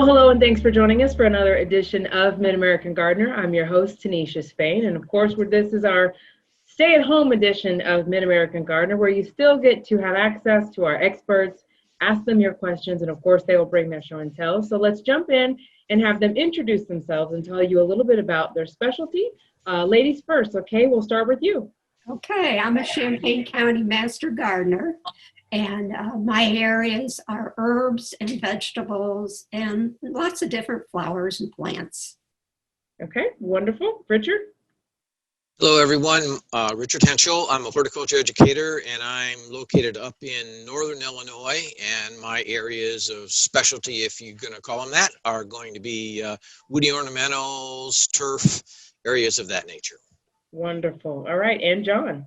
Well, hello, and thanks for joining us for another edition of Mid-American Gardener. I'm your host, Tanisha Spain, and of course, this is our stay-at-home edition of Mid-American Gardener, where you still get to have access to our experts, ask them your questions, and of course, they will bring their show and tell. So let's jump in and have them introduce themselves and tell you a little bit about their specialty. Ladies first, okay? We'll start with you. Okay, I'm a Champaign County Master Gardener, and my areas are herbs and vegetables and lots of different flowers and plants. Okay, wonderful. Richard? Hello, everyone. Richard Henschel. I'm a horticulture educator, and I'm located up in northern Illinois, and my areas of specialty, if you're going to call them that, are going to be woody ornamentals, turf, areas of that nature. Wonderful. All right, and John?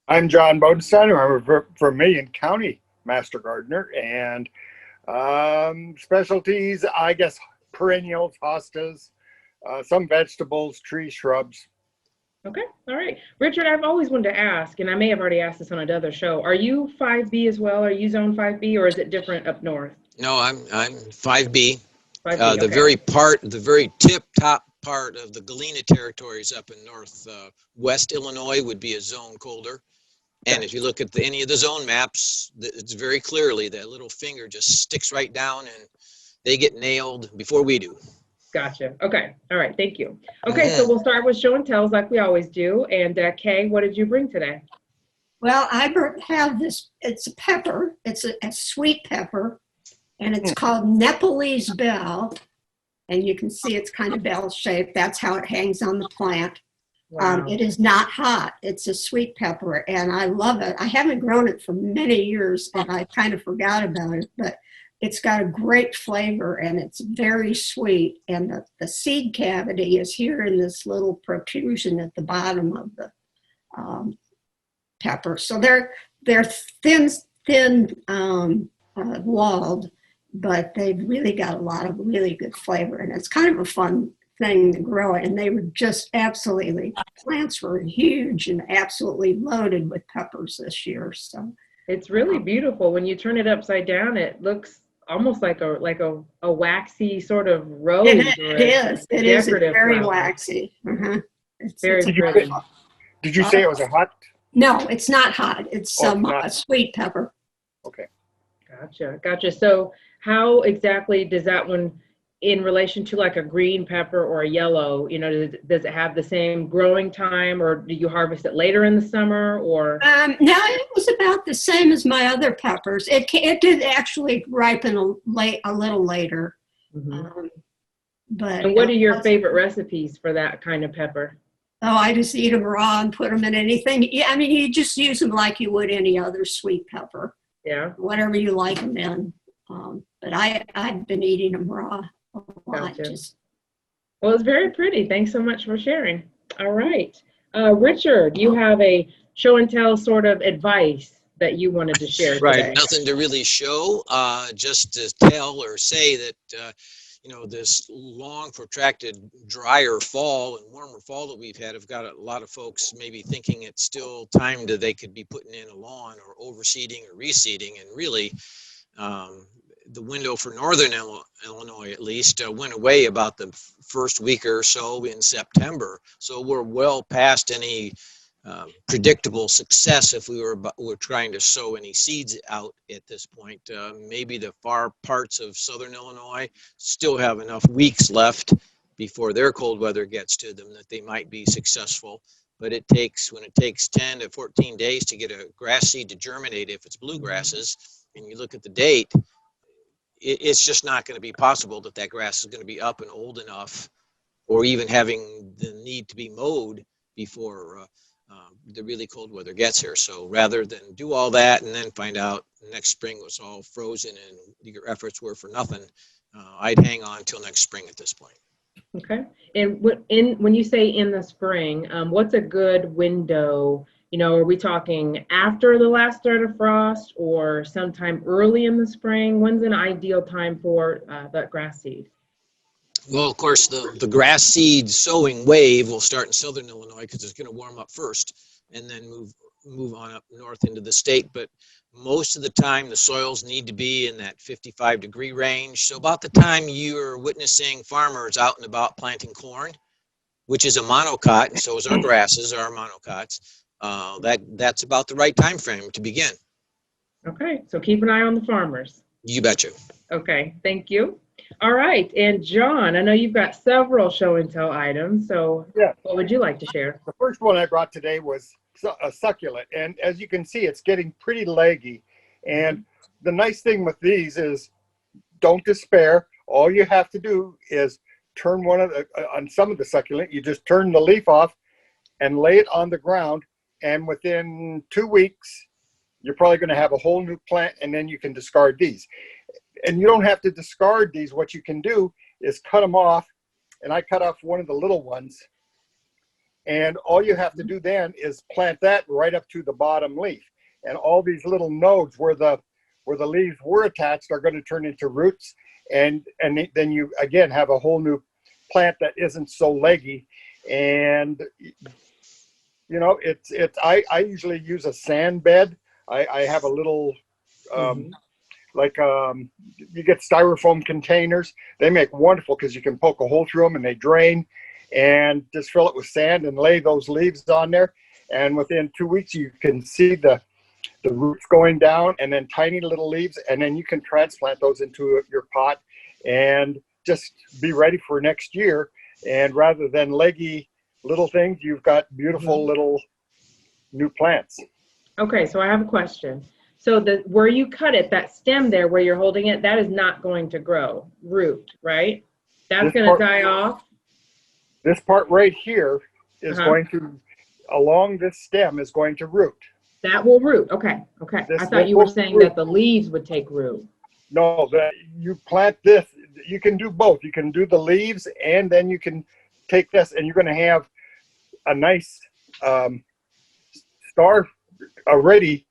I'm John Bodenstein. I'm a Vermilion County Master Gardener, and specialties, I guess, perennials, hostas, some vegetables, trees, shrubs. Okay, all right. Richard, I've always wanted to ask, and I may have already asked this on another show, are you 5B as well? Are you zone 5B, or is it different up north? No, I'm 5B. 5B, The very top part of the Galena territories up in northwest Illinois would be a zone colder. And if you look at any of the zone maps, it's very clearly that little finger just sticks right down and they get nailed before we do. Gotcha. Okay. All right. Thank you. Okay. So we'll start with show and tells like we always do. And Kay, what did you bring today? Well, I have this, it's a pepper. It's a sweet pepper, and it's called Nepalese bell. And you can see it's kind of bell-shaped. That's how it hangs on the plant. Wow. It is not hot. It's a sweet pepper, and I love it. I haven't grown it for many years, and I kind of forgot about it, but it's got a great flavor, and it's very sweet. And the seed cavity is here in this little protrusion at the bottom of the pepper. So they're thin walled, but they've really got a lot of really good flavor, and it's kind of a fun thing to grow. And they were just plants were huge and absolutely loaded with peppers this year. So it's really beautiful. When you turn it upside down, it looks almost like a waxy sort of rose. It is. It's very flower. Waxy. It's Very it's pretty. Did you say it was a hot? No, it's not hot. It's not. Sweet pepper. Okay. Gotcha. So how exactly does that one, in relation to like a green pepper or a yellow, does it have the same growing time, or do you harvest it later in the summer, or? No, it was about the same as my other peppers. It did actually ripen a little later. Mm-hmm. But and what are your favorite recipes for that kind of pepper? Oh, I just eat them raw and put them in anything. Yeah, I mean, you just use them like you would any other sweet pepper. Yeah. Whatever you like them in. But I've been eating them raw a lot. Gotcha. Well, it's very pretty. Thanks so much for sharing. All right. Richard, you have a show and tell sort of advice that you wanted to share Right. today. Nothing to really show, just to tell or say that, this long protracted drier fall and warmer fall that we've had have got a lot of folks maybe thinking it's still time that they could be putting in a lawn or overseeding or reseeding. And really, the window for northern Illinois, at least, went away about the first week or so in September. So we're well past any predictable success if we're trying to sow any seeds out at this point. Maybe the far parts of southern Illinois still have enough weeks left before their cold weather gets to them that they might be successful. But when it takes 10 to 14 days to get a grass seed to germinate, if it's bluegrasses, and you look at the date, it's just not going to be possible that grass is going to be up and old enough, or even having the need to be mowed before the really cold weather gets here. So rather than do all that and then find out next spring was all frozen and your efforts were for nothing, I'd hang on till next spring at this point. Okay. And when you say in the spring, what's a good window? Are we talking after the last start of frost or sometime early in the spring? When's an ideal time for that grass seed? Well, of course, the grass seed sowing wave will start in southern Illinois because it's going to warm up first and then move on up north into the state, but most of the time the soils need to be in that 55-degree range. So about the time you're witnessing farmers out and about planting corn, which is a monocot, and so is our grasses are monocots, that's about the right time frame to begin. Okay, so keep an eye on the farmers. You betcha. Okay, thank you. All right, and John, I know you've got several show and tell items, so Yeah. what would you like to share? The first one I brought today was a succulent, and as you can see, it's getting pretty leggy. And the nice thing with these is, don't despair. All you have to do is turn one of the on some of the succulent, you just turn the leaf off and lay it on the ground, and within 2 weeks you're probably going to have a whole new plant, and then you can discard these. And you don't have to discard these. What you can do is cut them off, and I cut off one of the little ones, and all you have to do then is plant that right up to the bottom leaf, and all these little nodes where the leaves were attached are going to turn into roots, and then you again have a whole new plant that isn't so leggy. And you know, I usually use a sand bed. I have a little you get styrofoam containers. They make wonderful because you can poke a hole through them and they drain, and just fill it with sand and lay those leaves on there. And within 2 weeks, you can see the roots going down, and then tiny little leaves, and then you can transplant those into your pot and just be ready for next year. And rather than leggy little things, you've got beautiful little new plants. Okay, so I have a question. So where you cut it, that stem there where you're holding it, that is not going to grow root, right? That's going to die off. This part right here is going to, along this stem, is going to root. That will root. Okay. Okay. I thought you were saying that the leaves would take root. No, you plant this. You can do both. You can do the leaves, and then you can take this, and you're going to have a nice star already.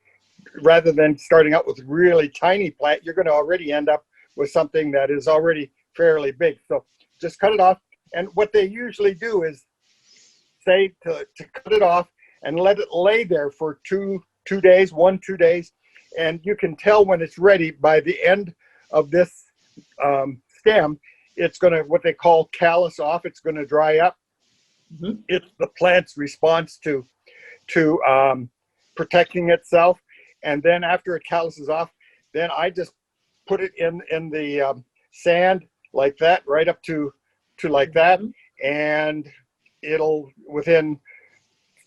Rather than starting out with really tiny plant, you're going to already end up with something that is already fairly big. So just cut it off. And what they usually do is say to cut it off and let it lay there for 2 days, 2 days. And you can tell when it's ready by the end of this stem. It's going to, what they call callus off. It's going to dry up. It's the plant's response to protecting itself. And then after it calluses off, then I just put it in the sand like that, right up to like that. And it'll, within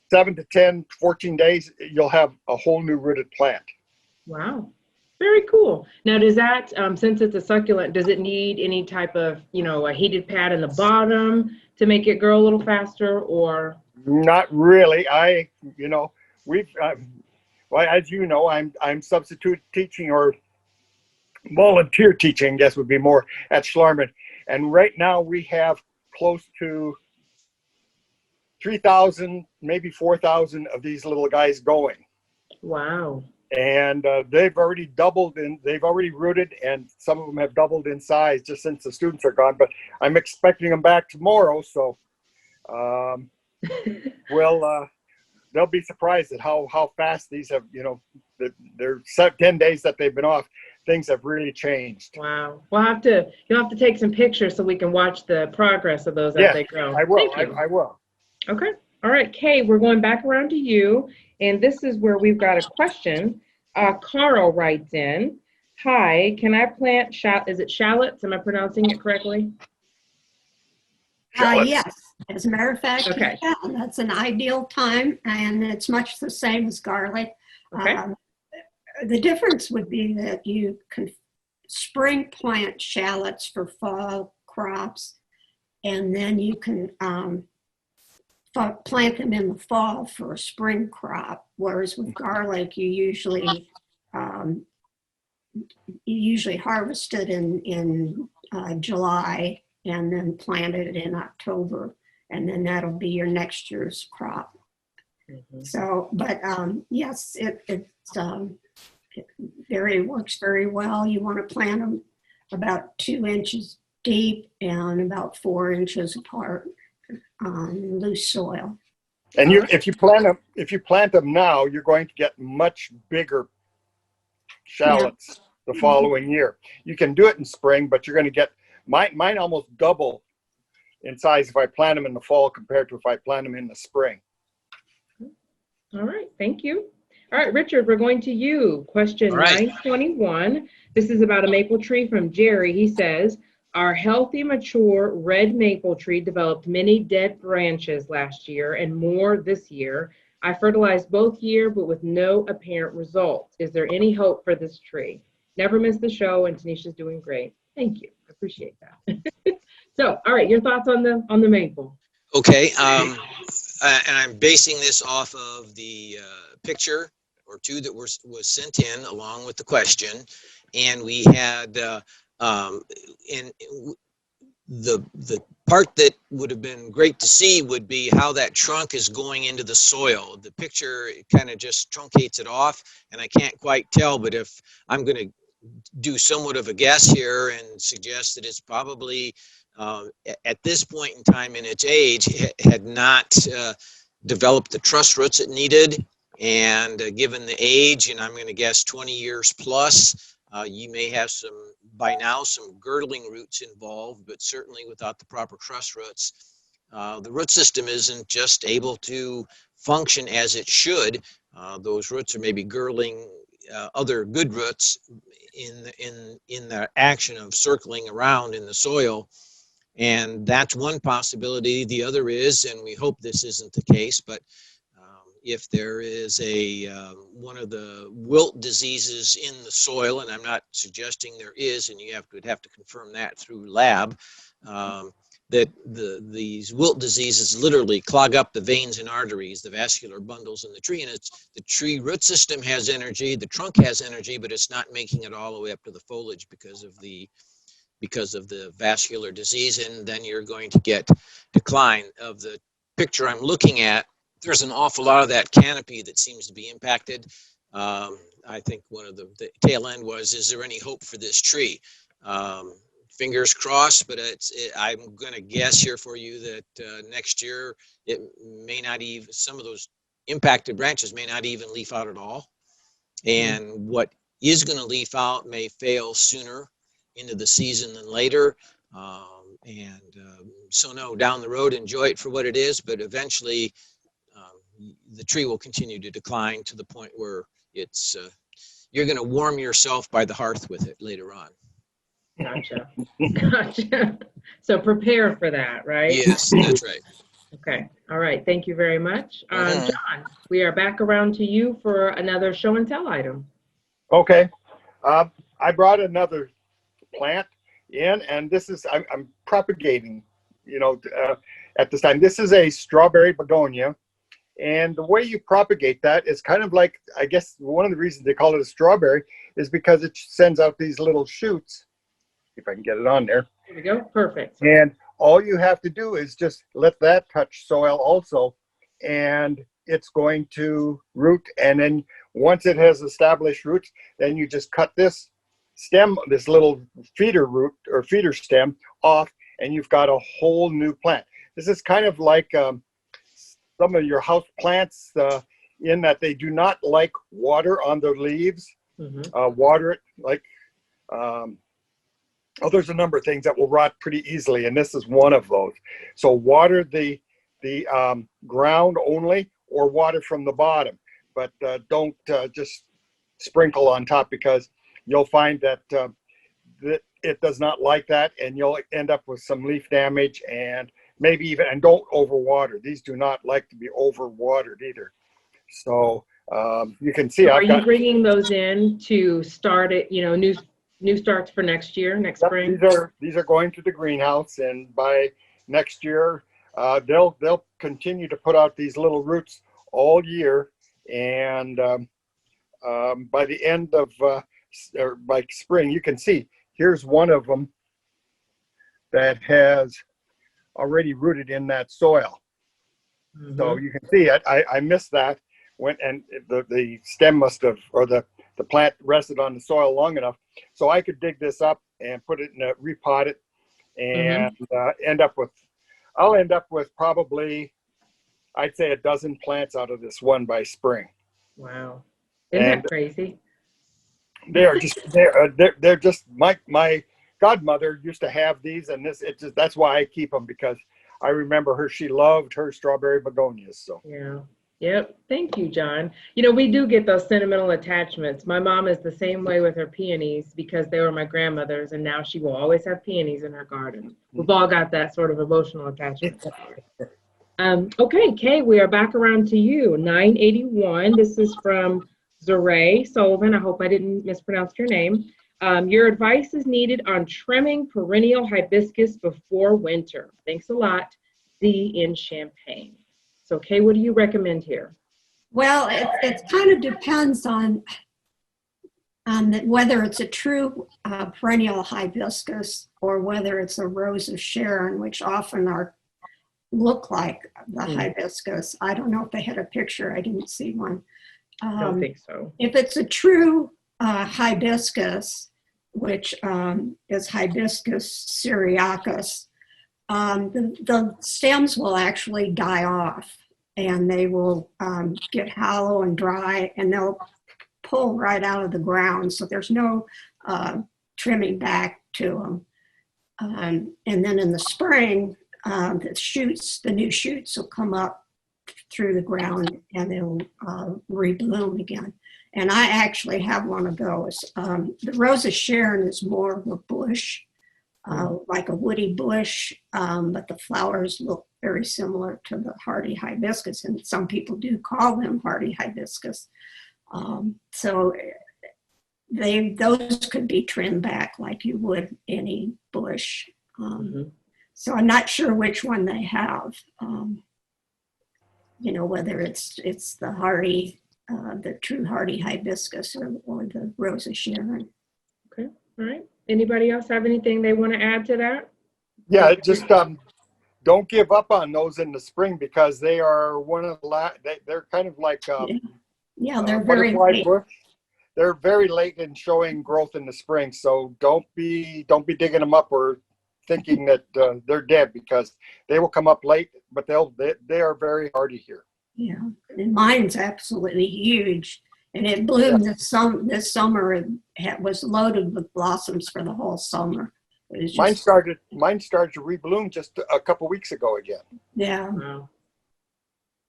7 to 10, 14 days, you'll have a whole new rooted plant. Wow. Very cool. Now, does that, since it's a succulent, does it need any type of, a heated pad in the bottom to make it grow a little faster, or? Not really. Well, as you know, I'm substitute teaching, or volunteer teaching, I guess would be more, at Schlarman. And right now we have close to 3,000, maybe 4,000 of these little guys going. Wow. And they've already doubled they've already rooted, and some of them have doubled in size just since the students are gone. But I'm expecting them back tomorrow, so they'll be surprised at how fast these have, they're 10 days that they've been off, things have really changed. Wow. You'll have to take some pictures so we can watch the progress of those as they grow. I will. Thank you. I will. Okay. All right, Kay, we're going back around to you. And this is where we've got a question. Carl writes in, hi, can I plant, is it shallots? Am I pronouncing it correctly? Yes, as a matter of fact, okay. That's an ideal time, and it's much the same as garlic. Okay. The difference would be that you can spring plant shallots for fall crops, and then you can plant them in the fall for a spring crop. Whereas with garlic, you usually harvest it in July, and then planted it in October, and then that'll be your next year's crop. So, but yes, it works very well. You want to plant them about 2 inches deep and about 4 inches apart on loose soil. And if you plant them now, you're going to get much bigger shallots the following year. You can do it in spring, but you're going to get mine almost double in size if I plant them in the fall compared to if I plant them in the spring. All right, thank you. All right, Richard, we're going to you. Question 921. This is about a maple tree from Jerry. He says, our healthy, mature red maple tree developed many dead branches last year and more this year. I fertilized both years, but with no apparent results. Is there any hope for this tree? Never miss the show, and Tanisha's doing great. Thank you. I appreciate that. So, all right, your thoughts on the maple? Okay, and I'm basing this off of the picture or two that was sent in along with the question, and we had in the part that would have been great to see would be how that trunk is going into the soil. The picture kind of just truncates it off, and I can't quite tell, but if I'm going to do somewhat of a guess here and suggest that it's probably at this point in time in its age had not developed the truss roots it needed, and given the age, and I'm going to guess 20 years plus, you may have by now some girdling roots involved, but certainly without the proper truss roots, the root system isn't just able to function as it should. Those roots are maybe girdling other good roots in the action of circling around in the soil. And that's one possibility. The other is, and we hope this isn't the case, but if there is one of the wilt diseases in the soil, and I'm not suggesting there is, and you would have to confirm that through lab, that these wilt diseases literally clog up the veins and arteries, the vascular bundles in the tree, and the tree root system has energy, the trunk has energy, but it's not making it all the way up to the foliage because of the vascular disease, and then you're going to get decline of the picture I'm looking at. There's an awful lot of that canopy that seems to be impacted. I think one of the tail end was, is there any hope for this tree? Fingers crossed, but I'm going to guess here for you that next year it may not even, some of those impacted branches may not even leaf out at all. And what is going to leaf out may fail sooner into the season than later. So no, down the road, enjoy it for what it is, but eventually the tree will continue to decline to the point where it's you're going to warm yourself by the hearth with it later on. Gotcha. Gotcha. So prepare for that, right? Yes, that's right. Okay. All right. Thank you very much. John, we are back around to you for another show and tell item. Okay. I brought another plant in, and this is, I'm propagating, at this time. This is a strawberry begonia. And the way you propagate that is kind of like, I guess one of the reasons they call it a strawberry is because it sends out these little shoots. If I can get it on there. There we go. Perfect. And all you have to do is just let that touch soil also, and it's going to root. And then once it has established roots, then you just cut this stem, this little feeder root or feeder stem off, and you've got a whole new plant. This is kind of like some of your house plants in that they do not like water on their leaves. Water it like, there's a number of things that will rot pretty easily, and this is one of those. So water the ground only, or water from the bottom, but don't just sprinkle on top, because you'll find that it does not like that, and you'll end up with some leaf damage, and maybe even, and don't overwater. These do not like to be overwatered either. So you can see. So are you bringing those in to start it? New starts for next year, next spring. These are going to the greenhouse, and by next year they'll continue to put out these little roots all year, and by the end of or by spring, you can see here's one of them that has already rooted in that soil. So you can see it. I missed that and the stem must have, or the plant rested on the soil long enough so I could dig this up and put it in repot it, and I'll end up with probably I'd say a dozen plants out of this one by spring. Wow. Isn't And that crazy? they are just they're just my godmother used to have these, and that's why I keep them, because I remember her. She loved her strawberry begonias. So Yeah. Yep. Thank you, John. You know, we do get those sentimental attachments. My mom is the same way with her peonies because they were my grandmother's, and now she will always have peonies in her garden. We've all got that sort of emotional attachment. Okay, Kay, we are back around to you. 981. This is from Zaray Sullivan. I hope I didn't mispronounce your name. Your advice is needed on trimming perennial hibiscus before winter. Thanks a lot. Z in Champaign. So, Kay, what do you recommend here? Well, it kind of depends on whether it's a true perennial hibiscus or whether it's a rose of Sharon, which often look like the hibiscus. I don't know if they had a picture. I didn't see one. I don't think so. If it's a true hibiscus, which is Hibiscus syriacus, the stems will actually die off, and they will get hollow and dry, and they'll pull right out of the ground. So there's no trimming back to them. And then in the spring, the new shoots will come up through the ground, and they'll rebloom again. And I actually have one of those. The Rose of Sharon is more of a bush, like a woody bush, but the flowers look very similar to the hardy hibiscus, and some people do call them hardy hibiscus. So those could be trimmed back like you would any bush. So I'm not sure which one they have. Whether it's the hardy, the true hardy hibiscus or the Rose of Sharon. Okay, all right. Anybody else have anything they want to add to that? yeah, just don't give up on those in the spring, because they are one of the they're kind of like Yeah, they're very late. bush. They're very late in showing growth in the spring, so don't be digging them up or thinking that they're dead, because they will come up late, but they are very hardy here. Yeah, and mine's absolutely huge, and it bloomed this summer. It was loaded with blossoms for the whole summer. It was just, mine started to rebloom just a couple weeks ago again. Yeah. Wow.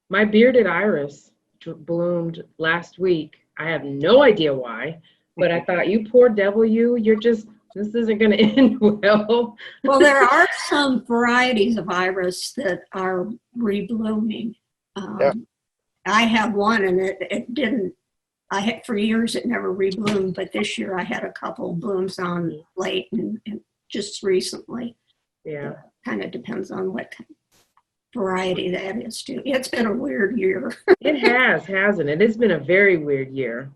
My bearded iris bloomed last week. I have no idea why, but I thought, you poor devil, this isn't going to end well. Well, there are some varieties of iris that are reblooming. Yeah. I have one, and it didn't. For years it never rebloomed, but this year I had a couple blooms on late and just recently. Yeah. It kind of depends on what variety that is too. It's been a weird year. It has, hasn't it? It's been a very weird year.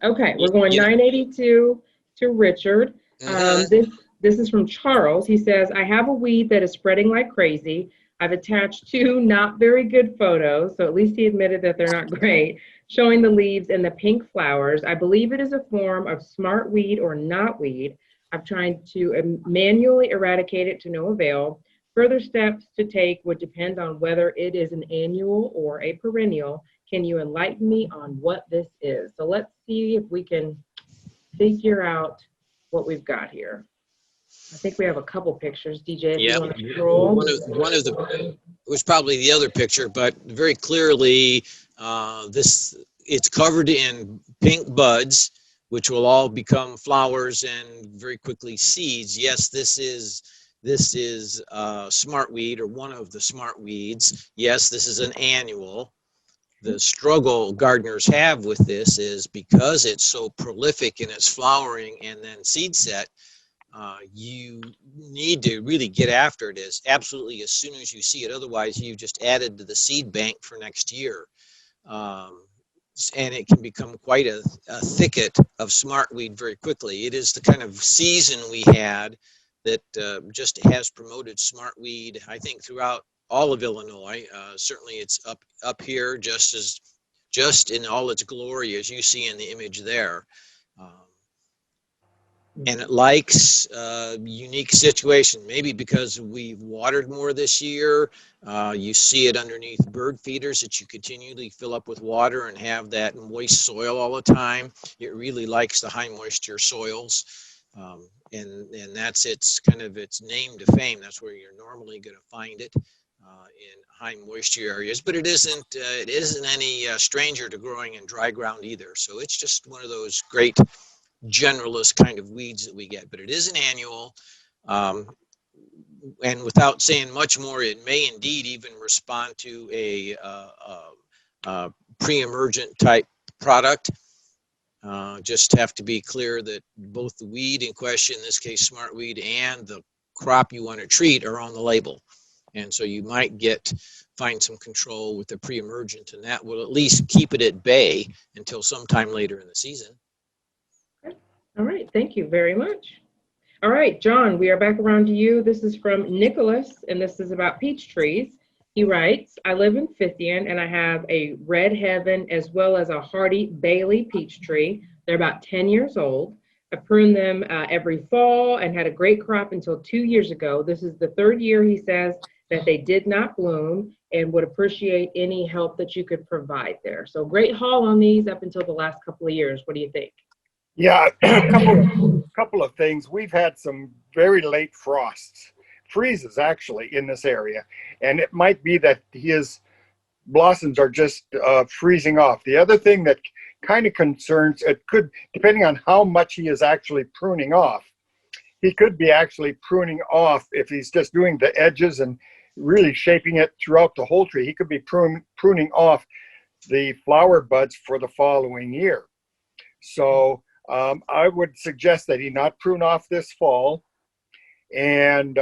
Okay, we're going 982 to Richard. This is from Charles. He says, I have a weed that is spreading like crazy. I've attached 2 not very good photos, so at least he admitted that they're not great, showing the leaves and the pink flowers. I believe it is a form of smartweed or knotweed. I've tried to manually eradicate it to no avail. Further steps to take would depend on whether it is an annual or a perennial. Can you enlighten me on what this is? So let's see if we can figure out what we've got here. I think we have a couple pictures. DJ, if you want to scroll. One of the was probably the other picture, but very clearly it's covered in pink buds, which will all become flowers and very quickly seeds. Yes, this is smartweed, or one of the smartweeds. Yes, this is an annual. The struggle gardeners have with this is because it's so prolific in its flowering and then seed set, you need to really get after it absolutely as soon as you see it. Otherwise, you just added to the seed bank for next year. And it can become quite a thicket of smartweed very quickly. It is the kind of season we had that just has promoted smartweed, I think, throughout all of Illinois. Certainly it's up here just in all its glory, as you see in the image there. and it likes unique situation. Maybe because we've watered more this year, you see it underneath bird feeders that you continually fill up with water and have that moist soil all the time. It really likes the high moisture soils, and that's its kind of its name to fame. That's where you're normally going to find it in high moisture areas. But it isn't any stranger to growing in dry ground either. So it's just one of those great generalist kind of weeds that we get, but it is an annual. And without saying much more, it may indeed even respond to a pre-emergent type product. Just have to be clear that both the weed in question, in this case Smartweed, and the crop you want to treat are on the label. And so you might find some control with the pre-emergent, and that will at least keep it at bay until sometime later in the season. All right, thank you very much. All right, John, we are back around to you. This is from Nicholas, and this is about peach trees. He writes, I live in Fithian, and I have a Red Heaven as well as a hardy Bailey peach tree. They're about 10 years old. I prune them every fall and had a great crop until 2 years ago. This is the third year, he says, that they did not bloom, and would appreciate any help that you could provide there. So great haul on these up until the last couple of years. What do you think? Yeah, a couple of things. We've had some very late frosts, freezes actually, in this area, and it might be that his blossoms are just freezing off. The other thing that kind of concerns, it could, depending on how much he is actually pruning off, he could be actually pruning off, if he's just doing the edges and really shaping it throughout the whole tree, he could be pruning off the flower buds for the following year. So I would suggest that he not prune off this fall, and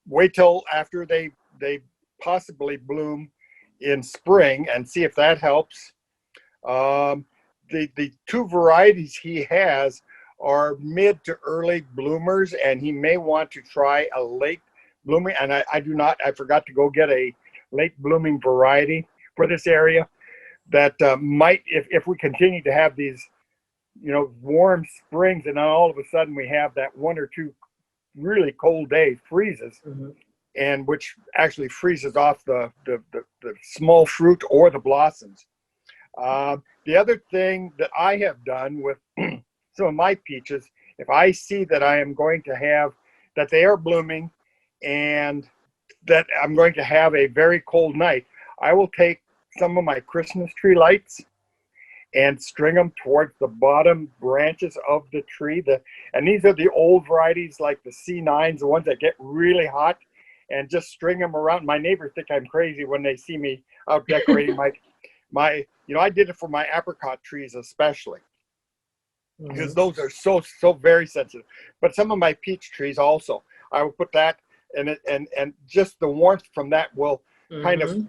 wait till after they possibly bloom in spring and see if that helps. The two varieties he has are mid to early bloomers, and he may want to try a late blooming. And I forgot to go get a late blooming variety for this area that might, if we continue to have these, warm springs, and then all of a sudden we have that 1 or 2 really cold day freezes, and which actually freezes off the small fruit or the blossoms. The other thing that I have done with some of my peaches, if I see that I am going to have, that they are blooming and that I'm going to have a very cold night, I will take some of my Christmas tree lights and string them towards the bottom branches of the tree. And these are the old varieties, like the C9s, the ones that get really hot, and just string them around. My neighbors think I'm crazy when they see me out decorating my I did it for my apricot trees especially, because those are so very sensitive. But some of my peach trees also, I will put that, and just the warmth from that will kind of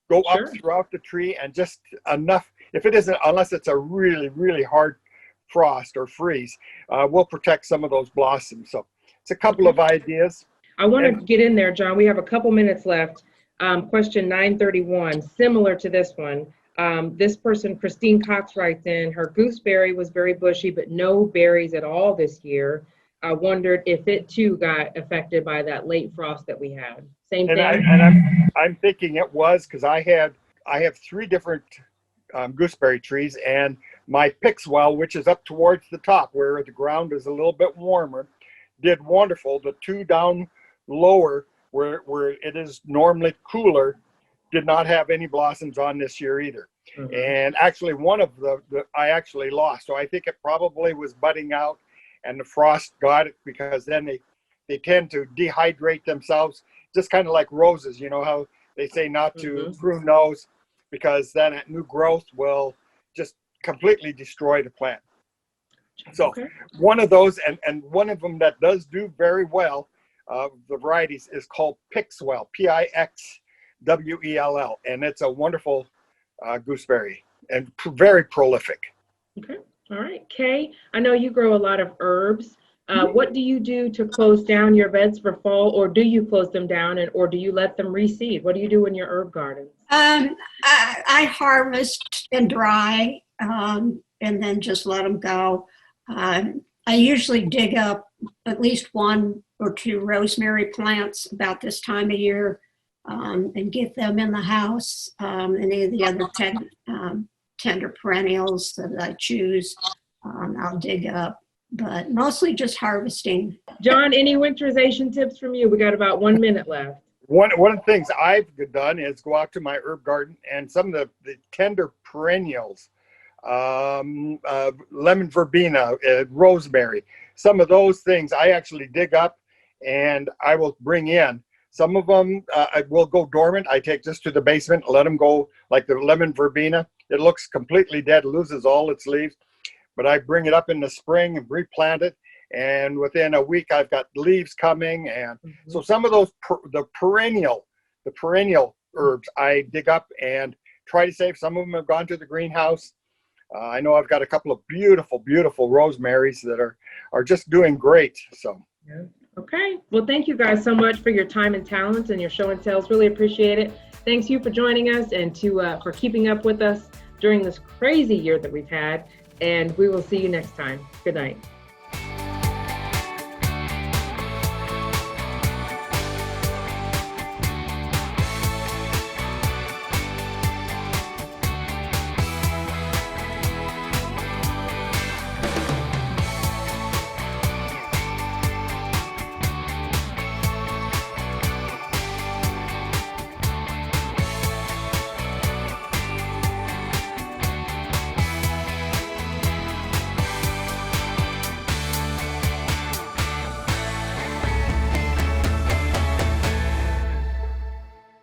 go up throughout the tree, and just enough, if it isn't, unless it's a really, really hard frost or freeze, will protect some of those blossoms. So it's a couple of ideas. I want to get in there, John. We have a couple minutes left. Question 931, similar to this one. This person, Christine Cox, writes in, her gooseberry was very bushy, but no berries at all this year. I wondered if it too got affected by that late frost that we had. Same thing. I'm thinking it was, because I have 3 different gooseberry trees, and my Pixwell, which is up towards the top where the ground is a little bit warmer, did wonderful. The 2 down lower where it is normally cooler did not have any blossoms on this year either. And actually one of the I actually lost. So I think it probably was budding out, and the frost got it, because then they tend to dehydrate themselves, just kind of like roses. You know how they say not to prune those, because then that new growth will just completely destroy the plant. So one of those, and one of them that does do very well, the varieties, is called Pixwell, Pixwell, and it's a wonderful gooseberry and very prolific. Okay. All right. Kay, I know you grow a lot of herbs. What do you do to close down your beds for fall, or do you close them down, or do you let them reseed? What do you do in your herb gardens? I harvest and dry, and then just let them go. I usually dig up at least 1 or 2 rosemary plants about this time of year and get them in the house. Any of the other tender perennials that I choose, I'll dig up, but mostly just harvesting. John, any winterization tips from you? We got about 1 minute left. One of the things I've done is go out to my herb garden and some of the tender perennials, lemon verbena, rosemary, some of those things I actually dig up and I will bring in. Some of them I will go dormant. I take this to the basement, let them go, like the lemon verbena. It looks completely dead, loses all its leaves, but I bring it up in the spring and replant it. And within a week, I've got leaves coming. And so some of those, the perennial herbs, I dig up and try to save. Some of them have gone to the greenhouse. I know I've got a couple of beautiful, beautiful rosemaries that are just doing great. So. Yeah. Okay. Well, thank you guys so much for your time and talents and your show and tells. Really appreciate it. Thanks you for joining us and for keeping up with us during this crazy year that we've had. And we will see you next time. Good night.